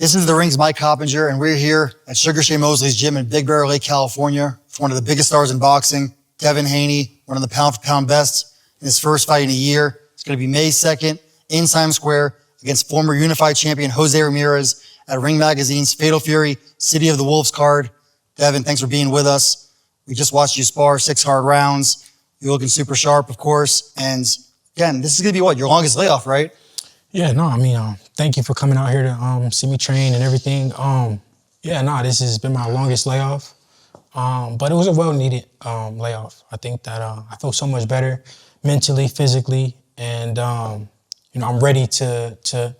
This is the Rings, Mike Coppinger, and we're here at Sugar Shane Mosley's gym in Big Bear Lake, California, for one of the biggest stars in boxing, Devin Haney, one of the pound-for-pound best in his first fight in a year. It's going to be May 2nd in Times Square against former unified champion Jose Ramirez at Ring Magazine's Fatal Fury City of the Wolves card. Devin, thanks for being with us. We just watched you spar 6 hard rounds. You're looking super sharp, of course. And again, this is going to be what, your longest layoff, right? Yeah, no, I mean, thank you for coming out here to see me train and everything. This has been my longest layoff, but it was a well-needed layoff. I think that I feel so much better mentally, physically, and I'm ready to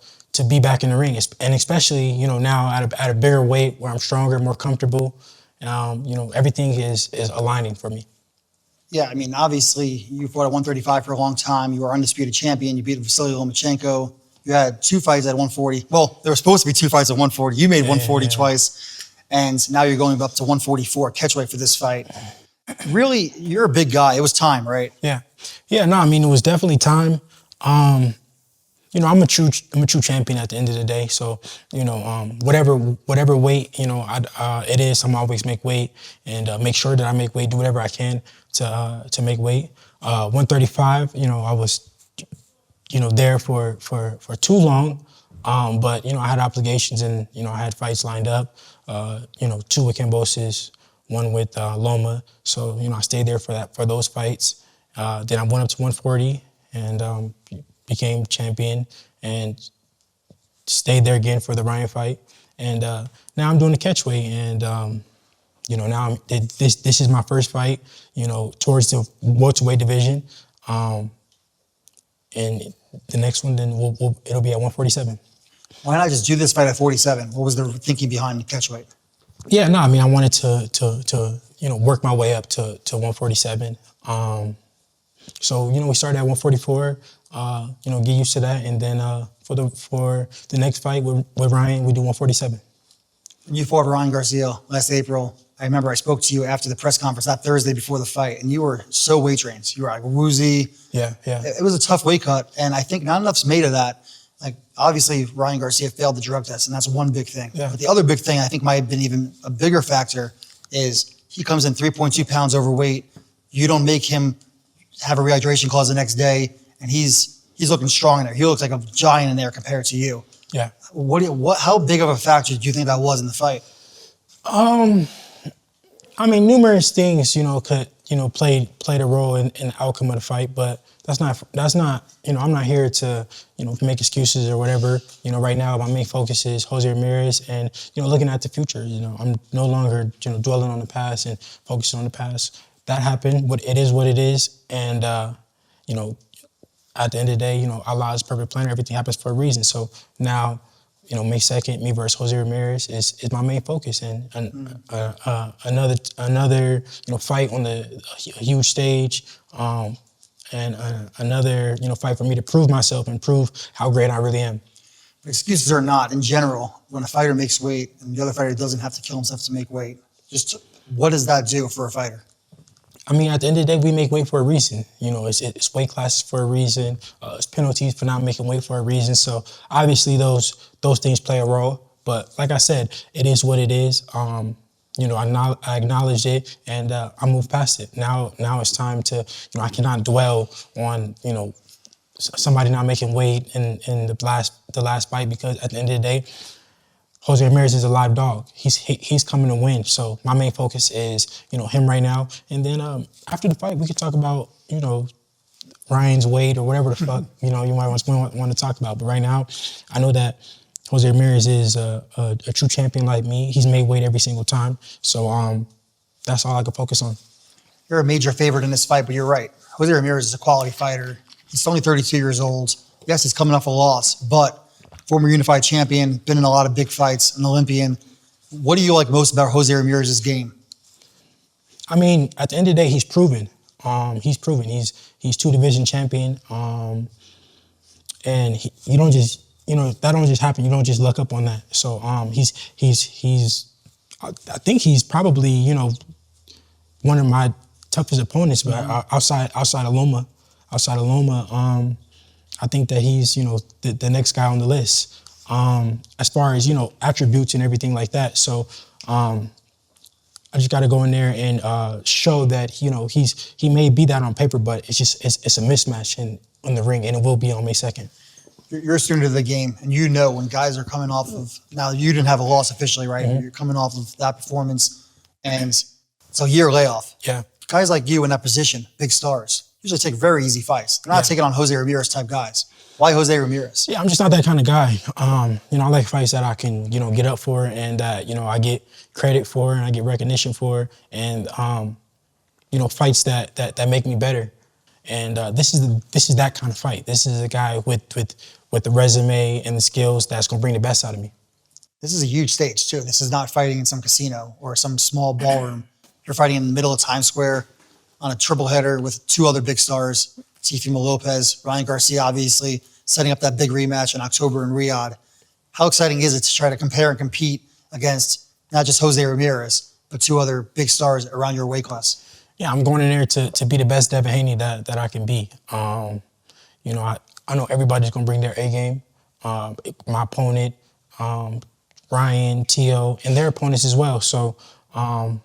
be back in the ring, and especially now at a bigger weight where I'm stronger, more comfortable. Everything is aligning for me. Yeah, I mean, obviously, you fought at 135 for a long time. You were undisputed champion. You beat Vasily Lomachenko. You had 2 fights at 140. Well, there were supposed to be 2 fights at 140. You made 140 twice, and now you're going up to 144 catchweight for this fight. Really, you're a big guy. It was time, right? Yeah. No, I mean, it was definitely time. I'm a true champion at the end of the day. So, whatever weight, it is, I'm always make weight and make sure that I make weight, do whatever I can to make weight. 135, I was, there for too long. But, I had obligations and, I had fights lined up, 2 with Cambosis, 1 with Loma. So, I stayed there for those fights. Then I went up to 140 and became champion and stayed there again for the Ryan fight. And now I'm doing the catchweight, and now this is my first fight, towards the welterweight division. And the next one, then it'll be at 147. Why not just do this fight at 47? What was the thinking behind the catchweight? Yeah, no, I mean, I wanted to work my way up to 147. So, we started at 144, get used to that. And then for the next fight with Ryan, we do 147. You fought Ryan Garcia last April. I remember I spoke to you after the press conference that Thursday before the fight, and you were so weight trained. You were like woozy. Yeah. It was a tough weight cut, and I think not enough's made of that. Like, obviously, Ryan Garcia failed the drug test, and that's one big thing. Yeah. But the other big thing I think might have been even a bigger factor is he comes in 3.2 pounds overweight. You don't make him have a rehydration clause the next day, and he's looking strong in there. He looks like a giant in there compared to you. Yeah. How big of a factor do you think that was in the fight? I mean, numerous things, could, played a role in the outcome of the fight, but that's not, I'm not here to, make excuses or whatever. Right now, my main focus is Jose Ramirez and, looking at the future. I'm no longer, dwelling on the past and focusing on the past. That happened, but it is what it is. And, at the end of the day, Allah is perfect planner. Everything happens for a reason. So now, May 2nd, me versus Jose Ramirez is my main focus, and another fight on the huge stage, and another fight for me to prove myself and prove how great I really am. Excuses or not, in general, when a fighter makes weight and the other fighter doesn't have to kill himself to make weight, just what does that do for a fighter? I mean, at the end of the day, we make weight for a reason. It's weight classes for a reason. It's penalties for not making weight for a reason. So obviously those things play a role. But like I said, it is what it is. I acknowledged it and I moved past it. Now it's time to, I cannot dwell on, somebody not making weight in the last fight, because at the end of the day, Jose Ramirez is a live dog. He's coming to win. So my main focus is, him right now. And then after the fight, we could talk about, Ryan's weight or whatever the fuck, you might want to talk about. But right now, I know that Jose Ramirez is a true champion like me. He's made weight every single time. So that's all I can focus on. You're a major favorite in this fight, but you're right. Jose Ramirez is a quality fighter. He's only 32 years old. Yes, he's coming off a loss, but former unified champion, been in a lot of big fights, an Olympian. What do you like most about Jose Ramirez's game? I mean, at the end of the day, he's proven. He's proven. He's 2-division champion. And you don't just, that don't just happen. You don't just luck up on that. So I think he's probably, one of my toughest opponents, but outside of Loma. I think that he's, the next guy on the list. as far as, attributes and everything like that. So I just got to go in there and show that, he may be that on paper, but it's a mismatch in the ring, and it will be on May 2nd. You're a student of the game, and you know when guys are coming off of, now you didn't have a loss officially, right? Mm-hmm. You're coming off of that performance, and it's a year layoff. Yeah. Guys like you in that position, big stars, usually take very easy fights. They're not taking on Jose Ramirez type guys. Why Jose Ramirez? Yeah, I'm just not that kind of guy. I like fights that I can, get up for, and that, I get credit for and I get recognition for, and, fights that make me better. And this is that kind of fight. This is a guy with the resume and the skills that's going to bring the best out of me. This is a huge stage, too. This is not fighting in some casino or some small ballroom. You're fighting in the middle of Times Square on a triple header with two other big stars, Teofimo Lopez, Ryan Garcia, obviously, setting up that big rematch in October in Riyadh. How exciting is it to try to compare and compete against not just Jose Ramirez, but two other big stars around your weight class? Yeah, I'm going in there to be the best Devin Haney that I can be. I know everybody's going to bring their A game. My opponent, Ryan, Tio, and their opponents as well. So I'm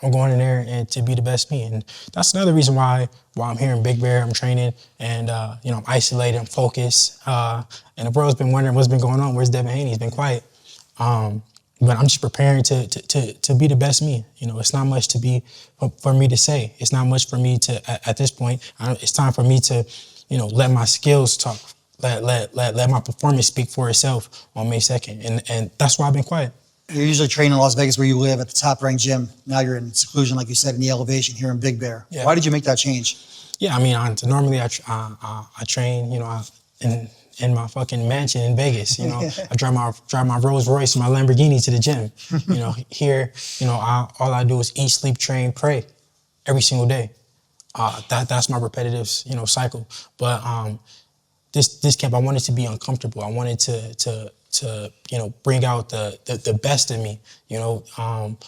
going in there and to be the best me. And that's another reason why I'm here in Big Bear, I'm training, and I'm isolated, I'm focused. And the world's been wondering what's been going on. Where's Devin Haney? He's been quiet. But I'm just preparing to be the best me. It's not much for me to say. It's not much for me to, at this point. It's time for me to, let my skills talk. Let my performance speak for itself on May 2nd. And that's why I've been quiet. You're usually training in Las Vegas where you live at the top-ranked gym. Now you're in seclusion, like you said, in the elevation here in Big Bear. Yeah. Why did you make that change? Yeah, Normally I train, in my fucking mansion in Vegas. I drive my Rolls Royce and my Lamborghini to the gym. Here, all I do is eat, sleep, train, pray every single day. That's my repetitive, cycle. But this camp, I wanted to be uncomfortable. I wanted to bring out the best in me.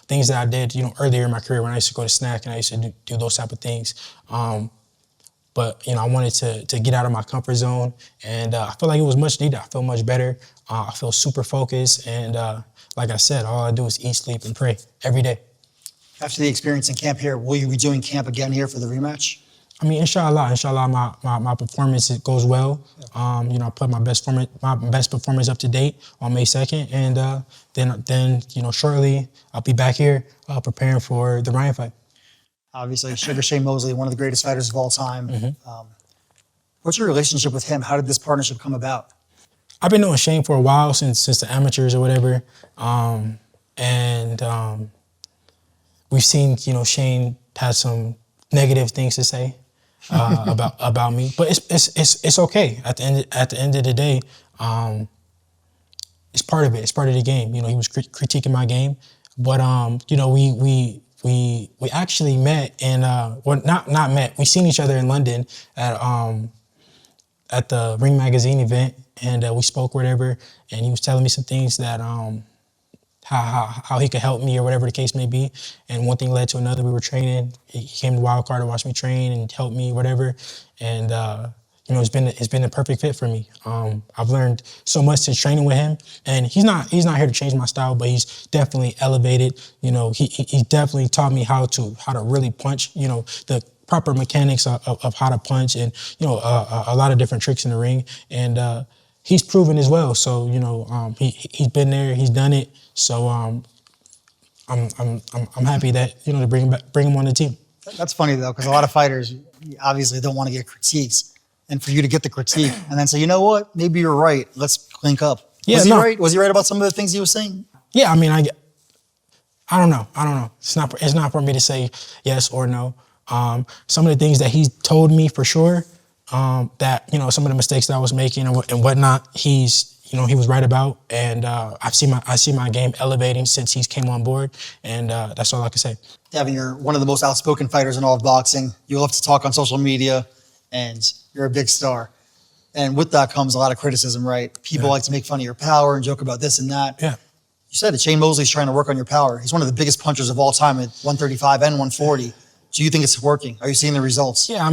Things that I did, earlier in my career when I used to go to snack and I used to do those type of things. But I wanted to get out of my comfort zone, and I feel like it was much needed. I feel much better. I feel super focused, and like I said, all I do is eat, sleep, and pray every day. After the experience in camp here, will you be doing camp again here for the rematch? Inshallah, my performance goes well. I put my best performance up to date on May 2nd, and then shortly I'll be back here preparing for the Ryan fight. Obviously, Sugar Shane Mosley, one of the greatest fighters of all time. Mm-hmm. What's your relationship with him? How did this partnership come about? I've been knowing Shane for a while, since the amateurs or whatever, and we've seen Shane had some negative things to say about me, but it's okay. At the end of the day, it's part of it. It's part of the game. He was critiquing my game, but we actually met in not met. We seen each other in London at the Ring Magazine event, and we spoke whatever, and he was telling me some things that how he could help me or whatever the case may be. And one thing led to another. We were training. He came to Wildcard to watch me train and help me, whatever. And it's been a perfect fit for me. I've learned so much since training with him. And he's not here to change my style, but he's definitely elevated. He definitely taught me how to really punch. The proper mechanics of how to punch, and a lot of different tricks in the ring. And he's proven as well. So he's been there. He's done it. So I'm happy that to bring him on the team. That's funny though, because a lot of fighters obviously don't want to get critiques, and for you to get the critique and then say, you know what, maybe you're right. Let's link up. Yeah, was he right? Was he right about some of the things he was saying? Yeah, I don't know. It's not for me to say yes or no. Some of the things that he told me for sure, that some of the mistakes that I was making and whatnot, he was right about, and I see my game elevating since he's came on board, and that's all I can say. Devin, you're one of the most outspoken fighters in all of boxing. You love to talk on social media, and you're a big star. And with that comes a lot of criticism, right? People like to make fun of your power and joke about this and that. Yeah. You said that Shane Mosley's trying to work on your power. He's one of the biggest punchers of all time at 135 and 140. Do you think it's working? Are you seeing the results? Yeah,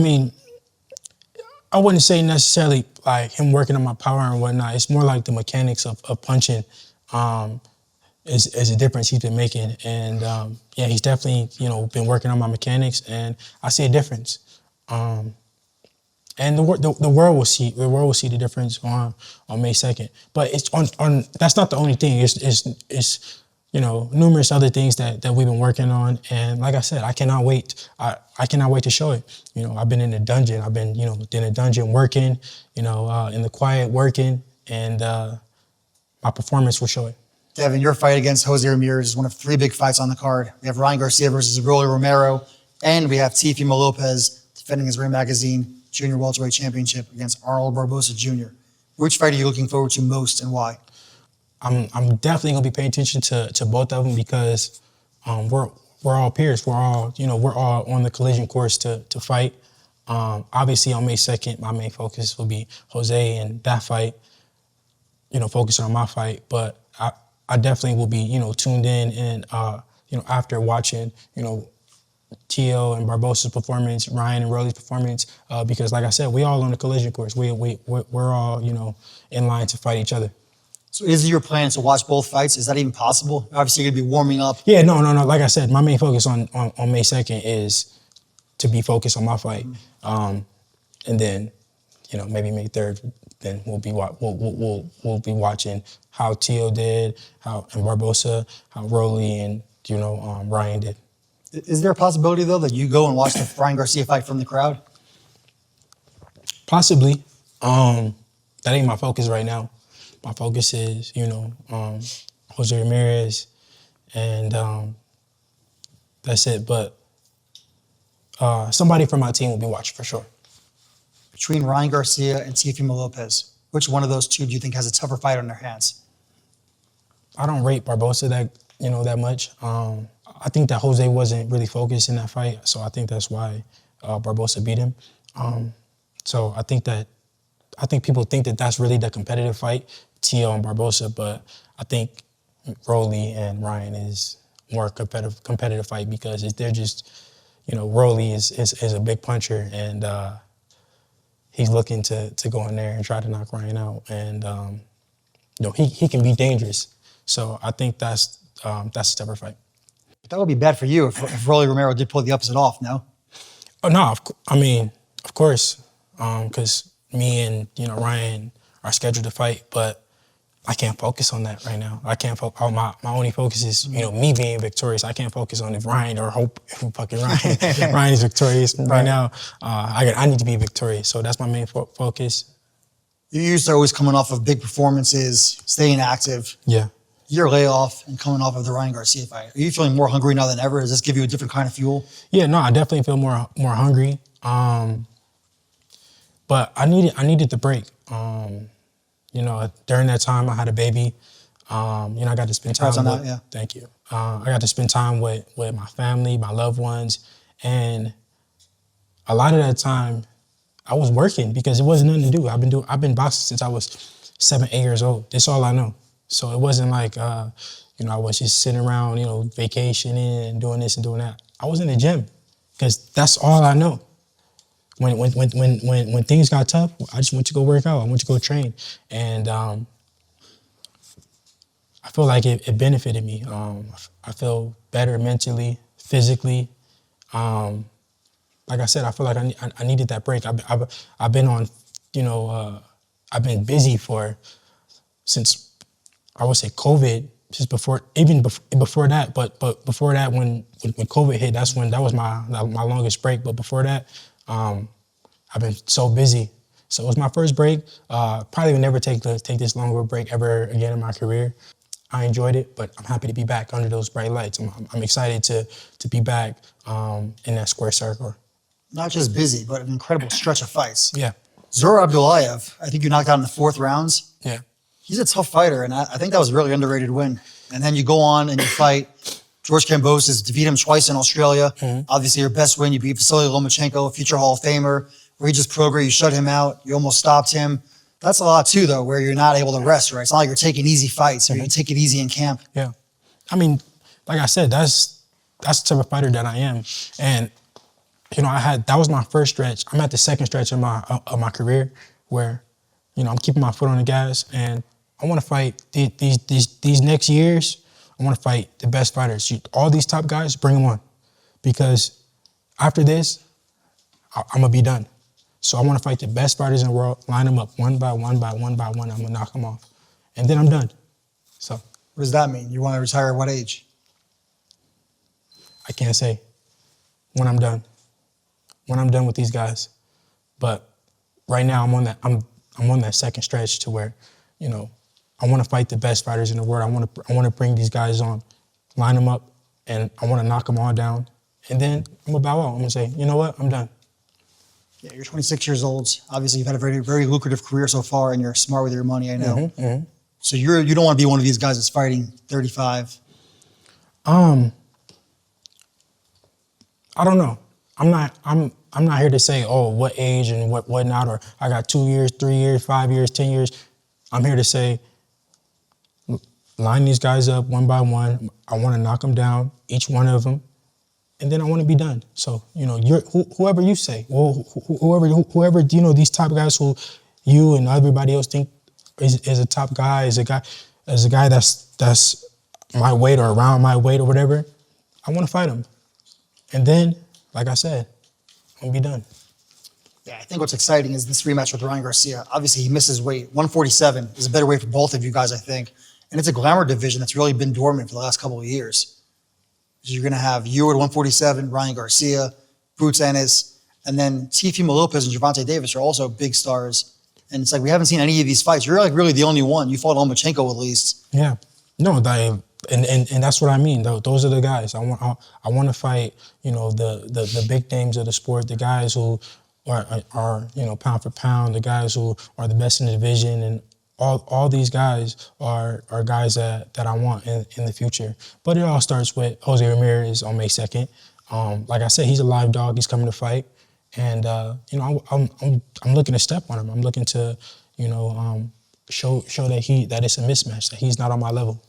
I wouldn't say necessarily like him working on my power and whatnot. It's more like the mechanics of punching is a difference he's been making. And yeah, he's definitely, been working on my mechanics, and I see a difference. And the world will see the difference on May 2nd. But it's on that's not the only thing. It's numerous other things that we've been working on. And like I said, I cannot wait. I cannot wait to show it. I've been in the dungeon. I've been, in a dungeon working, in the quiet working, and my performance will show it. Devin, your fight against Jose Ramirez is one of 3 big fights on the card. We have Ryan Garcia versus Romero, and we have Teofimo Lopez defending his Ring Magazine Junior Welterweight Championship against Arnold Barbosa Jr. Which fight are you looking forward to most, and why? I'm definitely gonna be paying attention to both of them because we're all peers. We're all on the collision course to fight. Obviously on May 2nd, my main focus will be Jose and that fight. Focusing on my fight, but I definitely will be tuned in and after watching Tio and Barbosa's performance, Ryan and Rolly's performance, because like I said, we all on the collision course. We're all in line to fight each other. So is it your plan to watch both fights? Is that even possible? Obviously, you're going to be warming up. Yeah, no. Like I said, my main focus on May 2nd is to be focused on my fight. And then, maybe May 3rd, then we'll be watching how Tio did, and Barbosa, how Rolly and, Ryan did. Is there a possibility, though, that you go and watch the Ryan Garcia fight from the crowd? Possibly. That ain't my focus right now. My focus is, Jose Ramirez, and that's it. But somebody from my team will be watching for sure. Between Ryan Garcia and Teofimo Lopez, which one of those two do you think has a tougher fight on their hands? I don't rate Barbosa that much. I think that Jose wasn't really focused in that fight, so I think that's why Barbosa beat him. So I think people think that that's really the competitive fight, Tio and Barbosa, but I think Rolly and Ryan is more competitive fight because they're just, Rolly is a big puncher, and he's looking to go in there and try to knock Ryan out, and he can be dangerous. So I think that's a tougher fight. That would be bad for you if Rolly Romero did pull the upset off, no? Oh no, of course, because me and Ryan are scheduled to fight, but I can't focus on that right now. I can't focus. My only focus is me being victorious. I can't focus on if Ryan or hope fucking Ryan is victorious right now. I need to be victorious, so that's my main focus. You used to always coming off of big performances, staying active. Yeah. Your layoff and coming off of the Ryan Garcia fight. Are you feeling more hungry now than ever? Does this give you a different kind of fuel? Yeah, no, I definitely feel more hungry. But I needed the break. During that time I had a baby. I got to spend time with that, yeah. Thank you. I got to spend time with my family, my loved ones, and a lot of that time I was working because it wasn't nothing to do. I've been boxing since I was 7, 8 years old. That's all I know. So it wasn't like, I was just sitting around, vacationing and doing this and doing that. I was in the gym because that's all I know. When things got tough, I just went to go work out. I went to go train. And I feel like it benefited me. I feel better mentally, physically. Like I said, I feel like I needed that break. I've been on, I've been busy since I would say COVID, just before that. But before that, when COVID hit, that was my longest break. But before that, I've been so busy. So it was my first break. Probably would never take this longer break ever again in my career. I enjoyed it, but I'm happy to be back under those bright lights. I'm excited to be back in that square circle. Not just busy, but an incredible stretch of fights. Yeah. Zora Abdullayev, I think you knocked out in the 4th rounds. Yeah. He's a tough fighter, and I think that was a really underrated win. And then you go on and you fight George Kambosos, defeat him twice in Australia. Mm-hmm. Obviously, your best win, you beat Vasily Lomachenko, a future Hall of Famer. Regis Prograis, you shut him out. You almost stopped him. That's a lot, too, though, where you're not able to rest, right? It's not like you're taking easy fights or you take it easy in camp. Yeah. Like I said, that's the type of fighter that I am. And that was my first stretch. I'm at the second stretch of my career where, I'm keeping my foot on the gas, and I want to fight these next years. I want to fight the best fighters. All these top guys, bring them on, because after this, I'm gonna be done. So I want to fight the best fighters in the world, line them up one by one by one by one. I'm gonna knock them off, and then I'm done. So What does that mean? You want to retire at what age? I can't say when I'm done. When I'm done with these guys, but right now I'm on that second stretch to where, I want to fight the best fighters in the world. I want to bring these guys on, line them up, and I want to knock them all down. And then I'm gonna bow out. I'm gonna say, you know what? I'm done. Yeah, you're 26 years old. Obviously, you've had a very, very lucrative career so far, and you're smart with your money, I know. So you don't want to be one of these guys that's fighting 35. I don't know. I'm not here to say, oh, what age and what not, or I got 2 years, 3 years, 5 years, 10 years. I'm here to say, line these guys up one by one. I want to knock them down, each one of them, and then I want to be done. So, whoever you say, whoever these top guys who you and everybody else think is a top guy, is a guy that's my weight or around my weight or whatever, I want to fight him. And then, like I said, I'm gonna be done. Yeah, I think what's exciting is this rematch with Ryan Garcia. Obviously, he misses weight. 147 is a better weight for both of you guys, I think. And it's a glamour division that's really been dormant for the last couple of years. So you're going to have you at 147, Ryan Garcia, Boots Ennis, and then Teofimo Lopez and Gervonta Davis are also big stars. And it's like we haven't seen any of these fights. You're like really the only one. You fought Lomachenko at least. Yeah. No, and that's what I mean. Those are the guys. I want to fight, the big names of the sport, the guys who are pound for pound, the guys who are the best in the division, and all these guys are guys that I want in the future. But it all starts with Jose Ramirez on May 2nd. Like I said, he's a live dog. He's coming to fight, and I'm looking to step on him. I'm looking to show that it's a mismatch, that he's not on my level.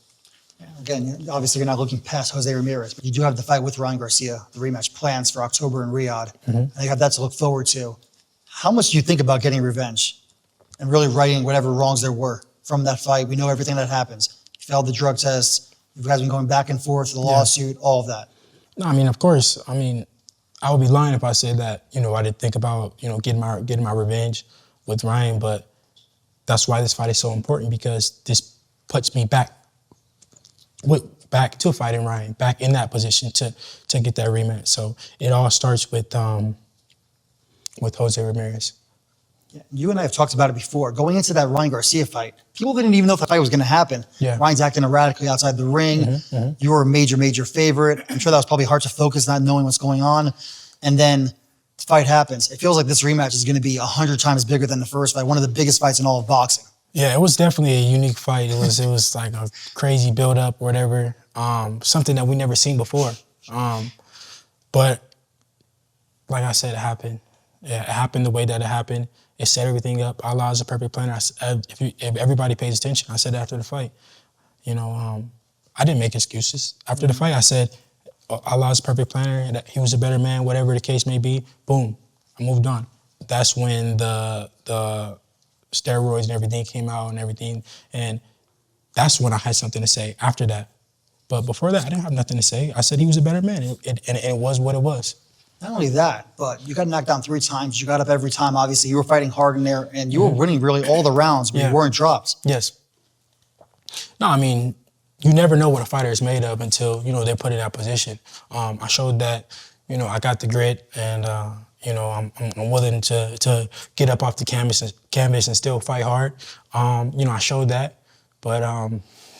Yeah, again, obviously you're not looking past Jose Ramirez, but you do have the fight with Ryan Garcia, the rematch plans for October in Riyadh. And you have that to look forward to. How much do you think about getting revenge and really righting whatever wrongs there were from that fight? We know everything that happens. You failed the drug test. You guys have been going back and forth, the lawsuit, all of that. No, of course. I would be lying if I said that, I didn't think about, getting my revenge with Ryan, but that's why this fight is so important, because this puts me back to fighting Ryan, back in that position to get that rematch. So it all starts with Jose Ramirez. Yeah, you and I have talked about it before. Going into that Ryan Garcia fight, people didn't even know if the fight was going to happen. Yeah. Ryan's acting erratically outside the ring. You were a major, major favorite. I'm sure that was probably hard to focus, not knowing what's going on. And then the fight happens. It feels like this rematch is going to be 100 times bigger than the first fight, one of the biggest fights in all of boxing. Yeah, it was definitely a unique fight. It was like a crazy build-up or whatever, something that we never seen before. But like I said, it happened. Yeah, it happened the way that it happened. It set everything up. Allah is a perfect planner. If everybody pays attention, I said after the fight, I didn't make excuses. After the fight, I said, Allah is a perfect planner, that he was a better man, whatever the case may be. Boom, I moved on. That's when the steroids and everything came out and everything. And that's when I had something to say after that. But before that, I didn't have nothing to say. I said he was a better man, and it was what it was. Not only that, but you got knocked down 3 times. You got up every time, obviously. You were fighting hard in there, and you were winning really all the rounds, but you weren't dropped. Yes. No, you never know what a fighter is made of until, they're put in that position. I showed that, I got the grit, and, I'm willing to get up off the canvas and still fight hard. I showed that, but I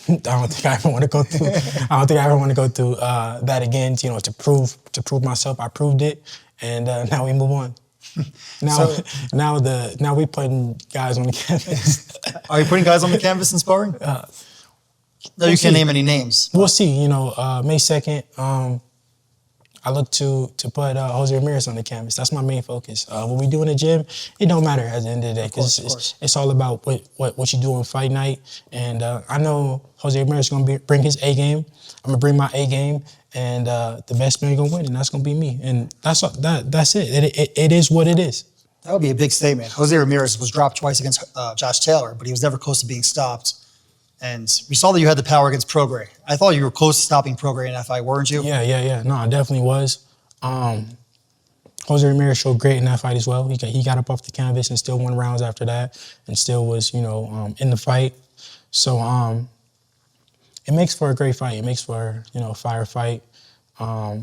don't think I ever want to go through. I don't think I ever want to go through that again. To prove myself. I proved it, and now we move on. Now we putting guys on the canvas. Are you putting guys on the canvas and sparring? No, you can't name any names. We'll see. May 2nd. I look to put Jose Ramirez on the canvas. That's my main focus. What we do in the gym, it don't matter at the end of the day because it's all about what you do on fight night. And I know Jose Ramirez is gonna bring his A game. I'm gonna bring my A game, and the best man gonna win, and that's gonna be me. And that's it. It is what it is. That would be a big statement. Jose Ramirez was dropped twice against Josh Taylor, but he was never close to being stopped. And we saw that you had the power against Prograis. I thought you were close to stopping Prograis in that fight, weren't you? Yeah. No, I definitely was. Jose Ramirez showed great in that fight as well. He got up off the canvas and still won rounds after that, and still was in the fight. So it makes for a great fight. It makes for a fire fight. I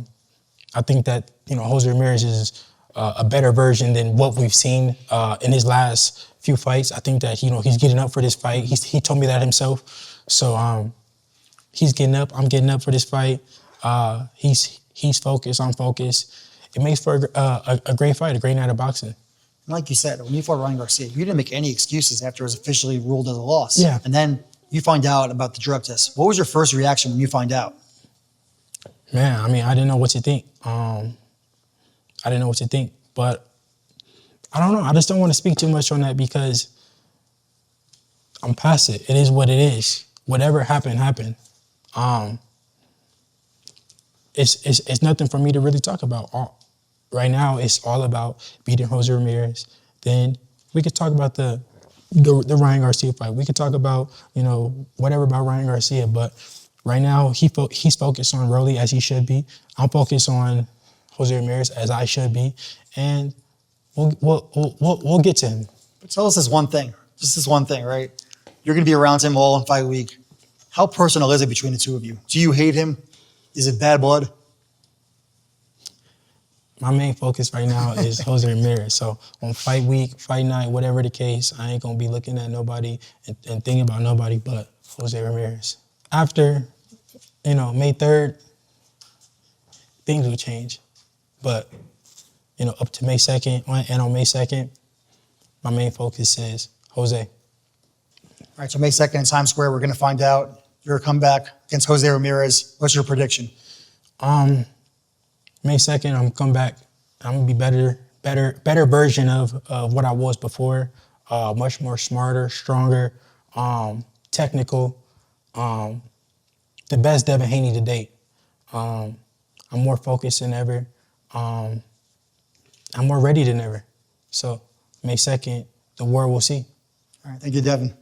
think that Jose Ramirez is a better version than what we've seen in his last few fights. I think that he's getting up for this fight. He told me that himself. So he's getting up. I'm getting up for this fight. He's focused. I'm focused. It makes for a great fight, a great night of boxing. And like you said, when you fought Ryan Garcia, you didn't make any excuses after it was officially ruled as a loss. Yeah. And then you find out about the drug test. What was your first reaction when you find out? Man, I mean, I didn't know what to think. But I don't know. I just don't want to speak too much on that because I'm past it. It is what it is. Whatever happened, happened. It's nothing for me to really talk about. Right now, it's all about beating Jose Ramirez. Then we could talk about the Ryan Garcia fight. We could talk about whatever about Ryan Garcia. But right now, he's focused on Rolly as he should be. I'm focused on Jose Ramirez as I should be, and we'll get to him. But tell us this one thing, just this one thing, right? You're going to be around him all in fight week. How personal is it between the two of you? Do you hate him? Is it bad blood? My main focus right now is Jose Ramirez. So on fight week, fight night, whatever the case, I ain't going to be looking at nobody and thinking about nobody but Jose Ramirez. After, May 3rd, things will change. But, up to May 2nd, and on May 2nd, my main focus is Jose. All right, so May 2nd in Times Square, we're going to find out your comeback against Jose Ramirez. What's your prediction? May 2nd, I'm come back. I'm going to be better version of what I was before. Much more smarter, stronger, technical. The best Devin Haney to date. I'm more focused than ever. I'm more ready than ever. So May 2nd, the world will see. All right, thank you, Devin.